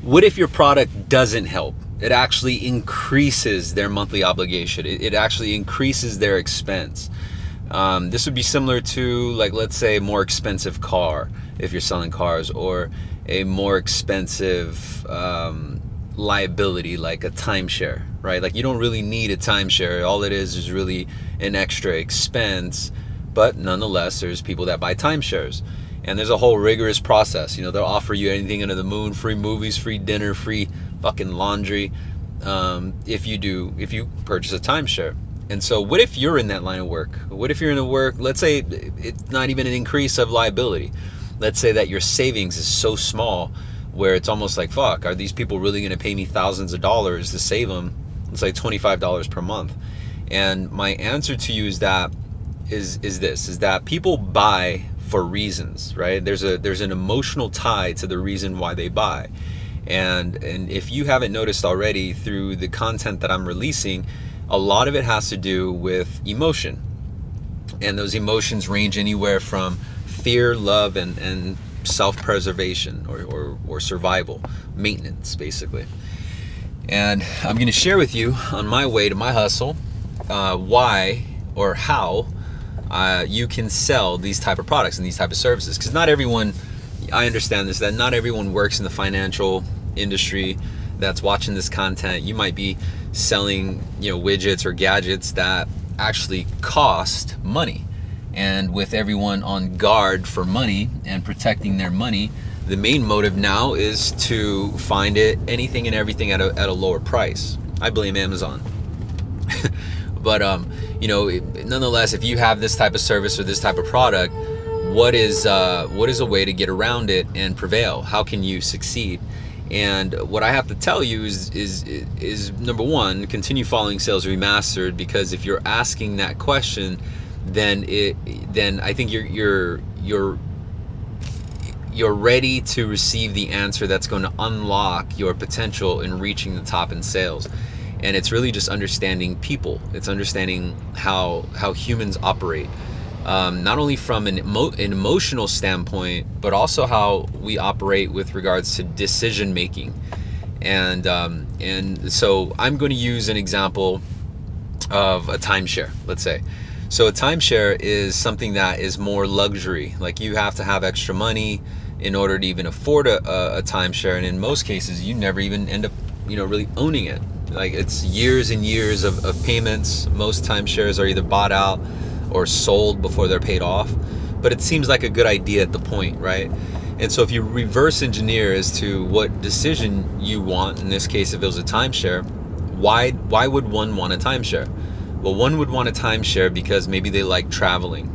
What if your product doesn't help? It actually increases their monthly obligation. It actually increases their expense. This would be similar to, like, let's say a more expensive car if you're selling cars, or a more expensive liability like a timeshare, right? Like, you don't really need a timeshare. All it is really an extra expense, but nonetheless, there's people that buy timeshares. And there's a whole rigorous process. They'll offer you anything under the moon: free movies, free dinner, free fucking laundry, if you purchase a timeshare. And so what if you're in that line of work? What if you're in a work, let's say it's not even an increase of liability. Let's say that your savings is so small where it's almost like, fuck, are these people really going to pay me thousands of dollars to save them? It's like $25 per month. And my answer to you is that people buy for reasons, right? There's an emotional tie to the reason why they buy. And if you haven't noticed already through the content that I'm releasing, a lot of it has to do with emotion. And those emotions range anywhere from fear, love, and self-preservation or survival, maintenance, basically. And I'm going to share with you on my way to my hustle why or how you can sell these type of products and these type of services. Because not everyone, I understand this, that not everyone works in the financial industry that's watching this content. You might be selling, widgets or gadgets that actually cost money. And with everyone on guard for money and protecting their money, the main motive now is to find anything and everything at a lower price. I blame Amazon. But nonetheless, if you have this type of service or this type of product, what is a way to get around it and prevail? How can you succeed? And what I have to tell you is number one, continue following Sales Remastered, because if you're asking that question, then I think you're ready to receive the answer that's going to unlock your potential in reaching the top in sales. And it's really just understanding people. It's understanding how humans operate, not only from an emotional standpoint, but also how we operate with regards to decision making. And so I'm going to use an example of a timeshare, let's say. So a timeshare is something that is more luxury. Like, you have to have extra money in order to even afford a timeshare. And in most cases, you never even end up, really owning it. Like, it's years and years of payments. Most timeshares are either bought out or sold before they're paid off. But it seems like a good idea at the point, right? And so if you reverse engineer as to what decision you want, in this case, if it was a timeshare, why would one want a timeshare? Well, one would want a timeshare because maybe they like traveling,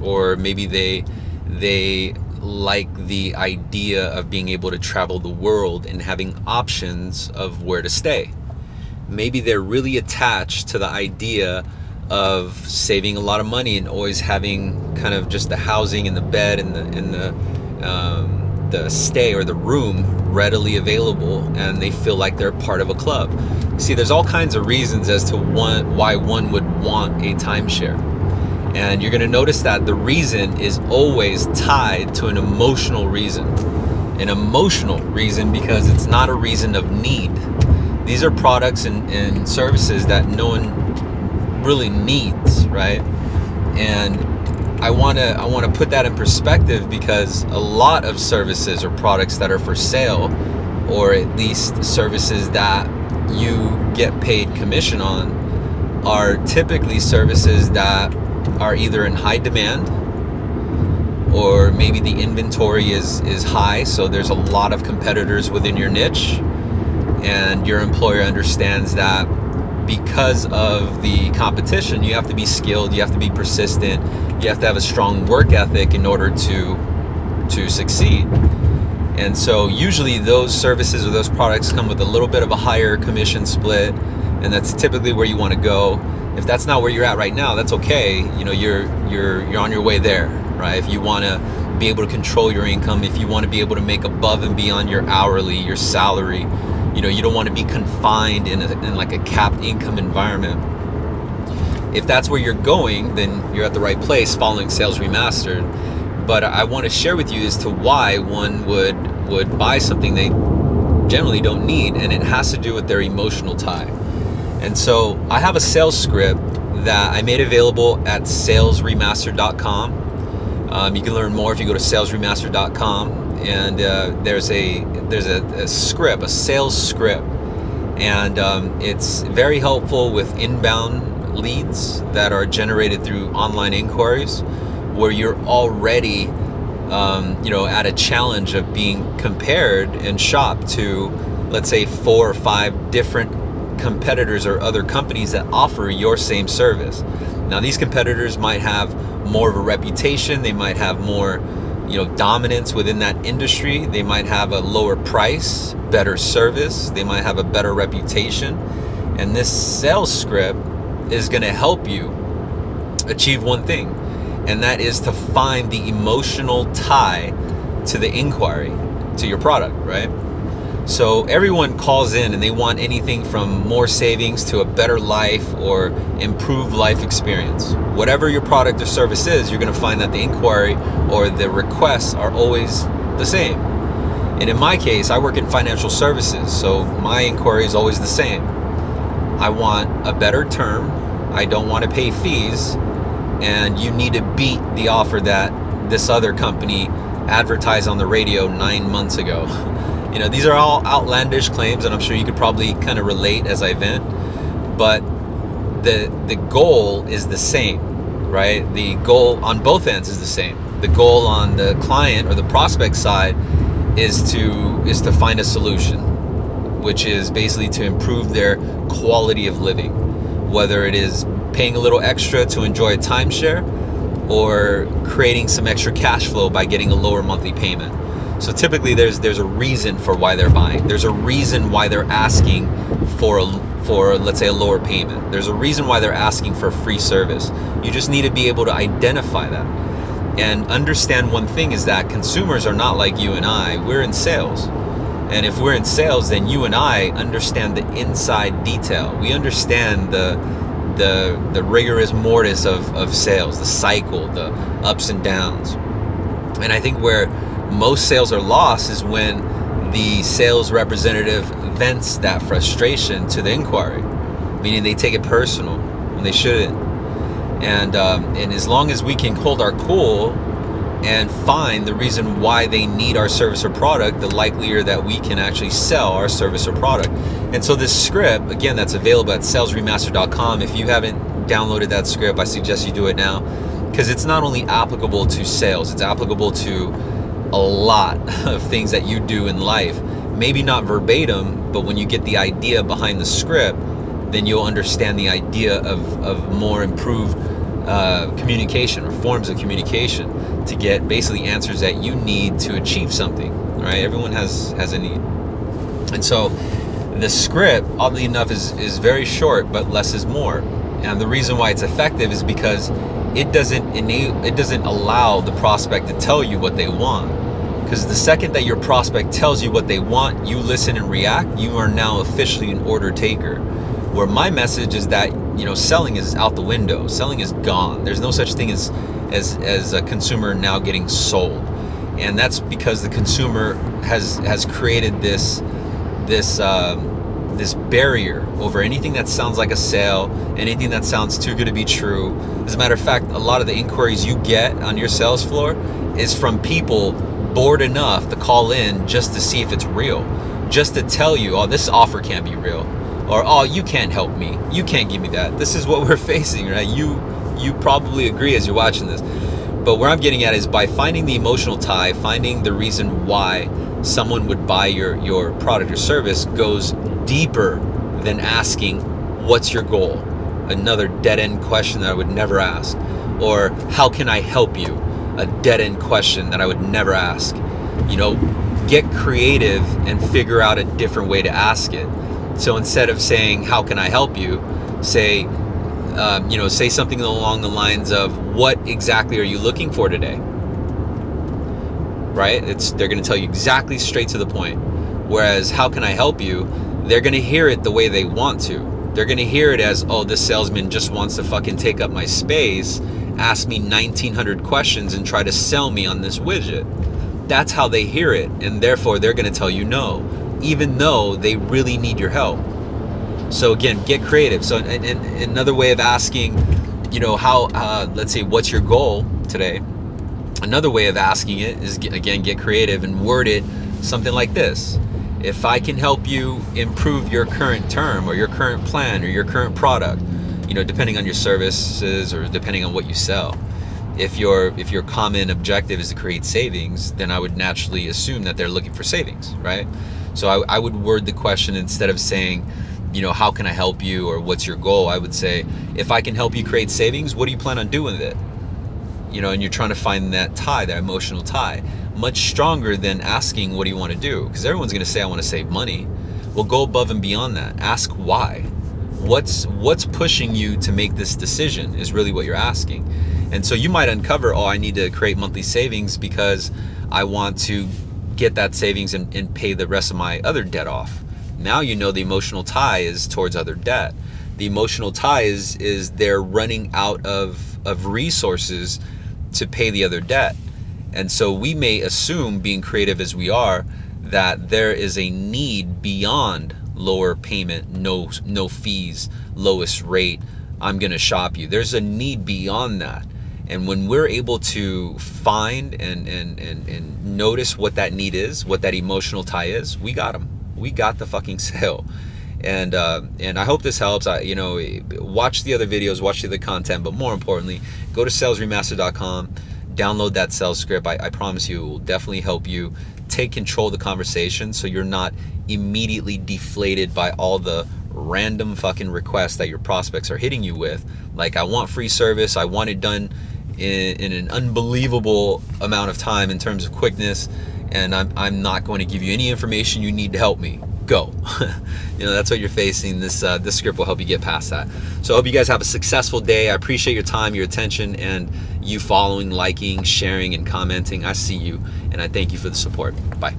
or maybe they like the idea of being able to travel the world and having options of where to stay. Maybe they're really attached to the idea of saving a lot of money and always having kind of just the housing and the bed and the stay or the room readily available, and they feel like they're part of a club. See, there's all kinds of reasons as to why one would want a timeshare. And you're going to notice that the reason is always tied to an emotional reason. An emotional reason, because it's not a reason of need. These are products and services that no one really needs, right? And I want to put that in perspective, because a lot of services or products that are for sale, or at least services that you get paid commission on, are typically services that are either in high demand, or maybe the inventory is high, so there's a lot of competitors within your niche, and your employer understands that because of the competition, you have to be skilled, you have to be persistent, you have to have a strong work ethic in order to succeed. And so usually those services or those products come with a little bit of a higher commission split, and that's typically where you want to go. If that's not where you're at right now, that's okay. You're on your way there, right? If you want to be able to control your income, if you want to be able to make above and beyond your hourly, your salary, you don't want to be confined in like a capped income environment. If that's where you're going, then you're at the right place following Sales Remastered. But I want to share with you as to why one would buy something they generally don't need, and it has to do with their emotional tie. And so I have a sales script that I made available at SalesRemastered.com. You can learn more if you go to SalesRemastered.com, and there's a script, a sales script, and it's very helpful with inbound leads that are generated through online inquiries, where you're already at a challenge of being compared and shopped to, let's say, 4 or 5 different competitors or other companies that offer your same service. Now, these competitors might have more of a reputation, they might have more dominance within that industry, they might have a lower price, better service, they might have a better reputation, and this sales script is going to help you achieve one thing, and that is to find the emotional tie to the inquiry, to your product, right? So everyone calls in and they want anything from more savings to a better life or improved life experience. Whatever your product or service is, you're going to find that the inquiry or the requests are always the same. And in my case, I work in financial services, so my inquiry is always the same. I want a better term, I don't want to pay fees, and you need to beat the offer that this other company advertised on the radio 9 months ago. These are all outlandish claims, and I'm sure you could probably kind of relate as I vent, but the goal is the same, right? The goal on both ends is the same. The goal on the client or the prospect side is to find a solution, which is basically to improve their quality of living, whether it is paying a little extra to enjoy a timeshare or creating some extra cash flow by getting a lower monthly payment. So typically there's a reason for why they're buying. There's a reason why they're asking for let's say a lower payment. There's a reason why they're asking for a free service. You just need to be able to identify that and understand one thing is that consumers are not like you and I. We're in sales. And if we're in sales, then you and I understand the inside detail. We understand the rigorous mortis of sales, the cycle, the ups and downs. And I think where most sales are lost is when the sales representative vents that frustration to the inquiry, meaning they take it personal when they shouldn't. And as long as we can hold our cool and find the reason why they need our service or product, the likelier that we can actually sell our service or product. And so this script, again, that's available at SalesRemastered.com. If you haven't downloaded that script, I suggest you do it now, because it's not only applicable to sales, it's applicable to a lot of things that you do in life. Maybe not verbatim, but when you get the idea behind the script, then you'll understand the idea of more improved communication or forms of communication to get basically answers that you need to achieve something, right? Everyone has a need. And so the script, oddly enough, is very short, but less is more. And the reason why it's effective is because it doesn't allow the prospect to tell you what they want. Because the second that your prospect tells you what they want, you listen and react, you are now officially an order taker. Where my message is that, selling is out the window. Selling is gone. There's no such thing as a consumer now getting sold. And that's because the consumer has created this barrier over anything that sounds like a sale, anything that sounds too good to be true. As a matter of fact, a lot of the inquiries you get on your sales floor is from people bored enough to call in just to see if it's real, just to tell you, oh, this offer can't be real, or oh, you can't help me, you can't give me that. This is what we're facing, right? You probably agree as you're watching this. But where I'm getting at is by finding the emotional tie, finding the reason why someone would buy your product or service goes deeper than asking, what's your goal? Another dead-end question that I would never ask. Or how can I help you? A dead-end question that I would never ask. Get creative and figure out a different way to ask it. So instead of saying, how can I help you? Say something along the lines of, what exactly are you looking for today? Right? They're going to tell you exactly straight to the point. Whereas, how can I help you? They're going to hear it the way they want to. They're going to hear it as, oh, this salesman just wants to fucking take up my space, ask me 1,900 questions and try to sell me on this widget. That's how they hear it, and therefore they're going to tell you no, even though they really need your help. So again, get creative. So and another way of asking, how, let's say, what's your goal today? Another way of asking it is, again, get creative and word it something like this. If I can help you improve your current term or your current plan or your current product, depending on your services or depending on what you sell. If your common objective is to create savings, then I would naturally assume that they're looking for savings, right? So I would word the question, instead of saying, how can I help you or what's your goal? I would say, if I can help you create savings, what do you plan on doing with it? And you're trying to find that tie, that emotional tie, much stronger than asking, what do you want to do? Because everyone's going to say, I want to save money. Well, go above and beyond that. Ask why. What's pushing you to make this decision is really what you're asking. And so you might uncover, I need to create monthly savings because I want to get that savings and pay the rest of my other debt off. Now the emotional tie is towards other debt. The emotional tie is they're running out of resources to pay the other debt. And so we may assume, being creative as we are, that there is a need beyond lower payment, no fees, lowest rate, I'm gonna shop you. There's a need beyond that. And when we're able to find and notice what that need is, what that emotional tie is, we got them. We got the fucking sale. And I hope this helps. Watch the other videos, watch the other content, but more importantly, go to SalesRemastered.com, download that sales script. I promise you, it will definitely help you take control of the conversation, so you're not immediately deflated by all the random fucking requests that your prospects are hitting you with. Like, I want free service, I want it done in an unbelievable amount of time in terms of quickness, and I'm not going to give you any information you need to help me. Go. That's what you're facing. This script will help you get past that. So I hope you guys have a successful day. I appreciate your time, your attention, and you following, liking, sharing, and commenting. I see you, and I thank you for the support. Bye.